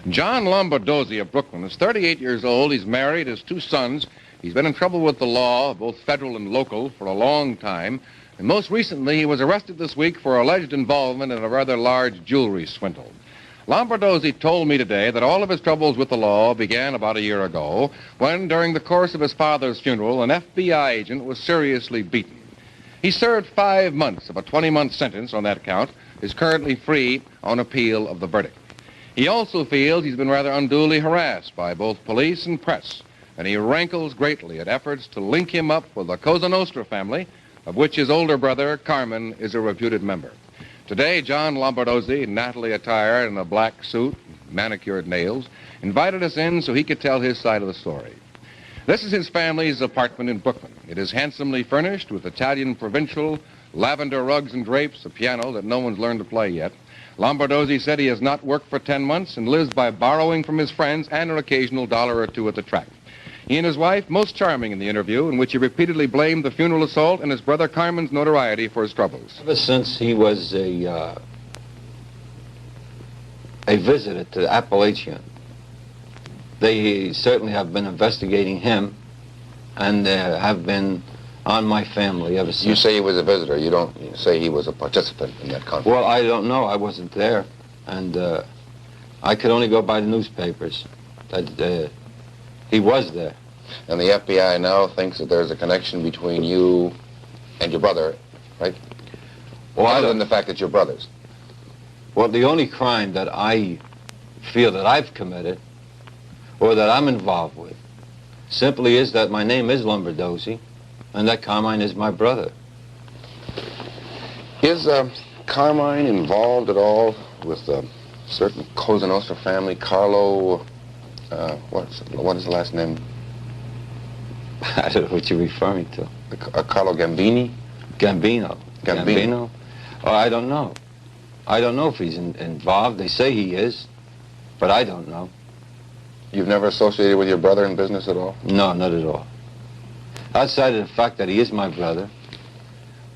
John Lombardozzi of Brooklyn is 38 years old. He's married, has two sons. He's been in trouble with the law, both federal and local, for a long time. And most recently, he was arrested this week for alleged involvement in a rather large jewelry swindle. Lombardozzi told me today that all of his troubles with the law began about a year ago when, during the course of his father's funeral, an FBI agent was seriously beaten. He served 5 months of a 20-month sentence on that count, is currently free on appeal of the verdict. He also feels he's been rather unduly harassed by both police and press, and he rankles greatly at efforts to link him up with the Cosa Nostra family, of which his older brother, Carmine, is a reputed member. Today, John Lombardozzi, nattily attired in a black suit, manicured nails, invited us in so he could tell his side of the story. This is his family's apartment in Brooklyn. It is handsomely furnished with Italian provincial, lavender rugs and drapes, a piano that no one's learned to play yet. Lombardozzi said he has not worked for 10 months and lives by borrowing from his friends and an occasional dollar or two at the track. He and his wife, most charming in the interview, in which he repeatedly blamed the funeral assault and his brother Carmine's notoriety for his troubles. Ever since he was a visitor to Appalachian, they certainly have been investigating him and have been on my family ever since. You say he was a visitor. You don't say he was a participant in that conflict. Well, I don't know. I wasn't there. And I could only go by the newspapers that he was there. And the FBI now thinks that there's a connection between you and your brother, right? Well, other than the fact that you're brothers. Well, the only crime that I feel that I've committed or that I'm involved with simply is that my name is Lombardozzi and that Carmine is my brother. Is Carmine involved at all with a certain Cosa Nostra family? Carlo, what is the last name? I don't know what you're referring to. Carlo Gambini? Gambino? Oh, I don't know. I don't know if he's involved. They say he is, but I don't know. You've never associated with your brother in business at all? No, not at all. Outside of the fact that he is my brother,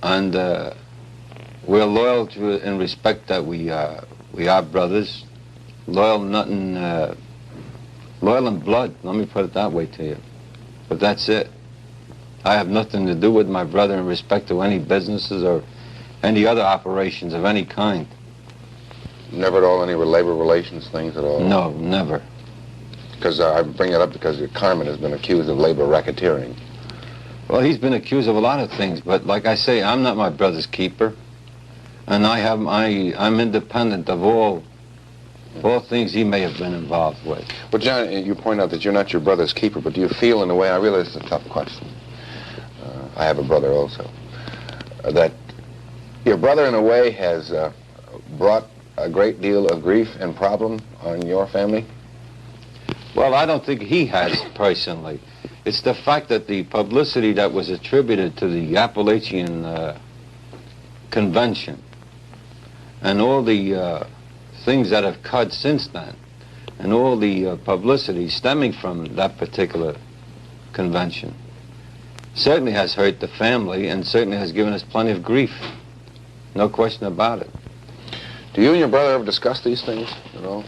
and we're loyal to in respect that we are brothers, loyal in blood. Let me put it that way to you. But that's it. I have nothing to do with my brother in respect to any businesses or any other operations of any kind. Never at all any labor relations things at all? No, never. Because I bring it up because Carmine has been accused of labor racketeering. Well, he's been accused of a lot of things, but like I say, I'm not my brother's keeper, and I'm independent of all things he may have been involved with. Well, John, you point out that you're not your brother's keeper, but do you feel in a way, I realize it's a tough question. I have a brother also, that your brother in a way has brought a great deal of grief and problem on your family? Well, I don't think he has personally. It's the fact that the publicity that was attributed to the Appalachian convention and all the things that have occurred since then and all the publicity stemming from that particular convention certainly has hurt the family and certainly has given us plenty of grief. No question about it. Do you and your brother ever discuss these things at all?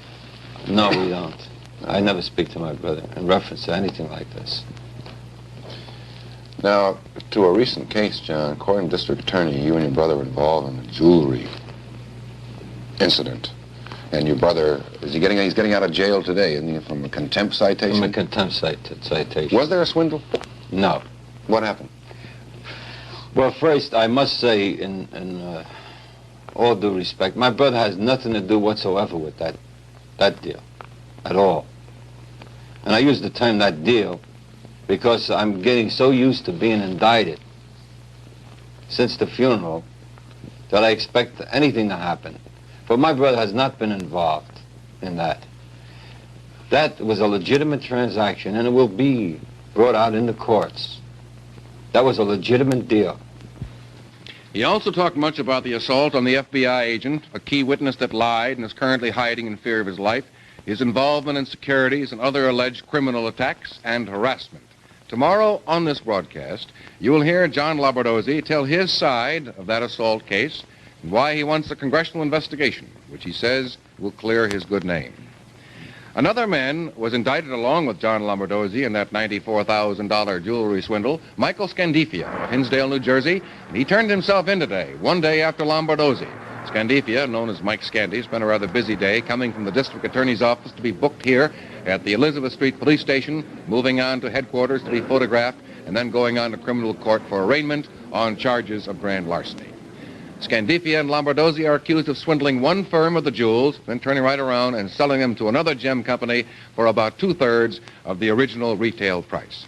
No, we don't. I never speak to my brother in reference to anything like this. Now, to a recent case, John, according to District Attorney, you and your brother were involved in a jewelry incident. And your brother, he's getting out of jail today, isn't he, from a contempt citation? From a contempt citation. Was there a swindle? No. What happened? Well, first, I must say, in all due respect, my brother has nothing to do whatsoever with that deal, at all. And I use the term that deal because I'm getting so used to being indicted since the funeral that I expect anything to happen. But my brother has not been involved in that. That was a legitimate transaction, and it will be brought out in the courts. That was a legitimate deal. He also talked much about the assault on the FBI agent, a key witness that lied and is currently hiding in fear of his life, his involvement in securities and other alleged criminal attacks and harassment. Tomorrow on this broadcast, you will hear John Lombardozzi tell his side of that assault case and why he wants a congressional investigation, which he says will clear his good name. Another man was indicted along with John Lombardozzi in that $94,000 jewelry swindle, Michael Scandifia of Hinsdale, New Jersey, and he turned himself in today, one day after Lombardozzi. Scandifia, known as Mike Scandy, spent a rather busy day coming from the district attorney's office to be booked here at the Elizabeth Street Police Station, moving on to headquarters to be photographed, and then going on to criminal court for arraignment on charges of grand larceny. Scandifia and Lombardozzi are accused of swindling one firm of the jewels, then turning right around and selling them to another gem company for about 2/3 of the original retail price.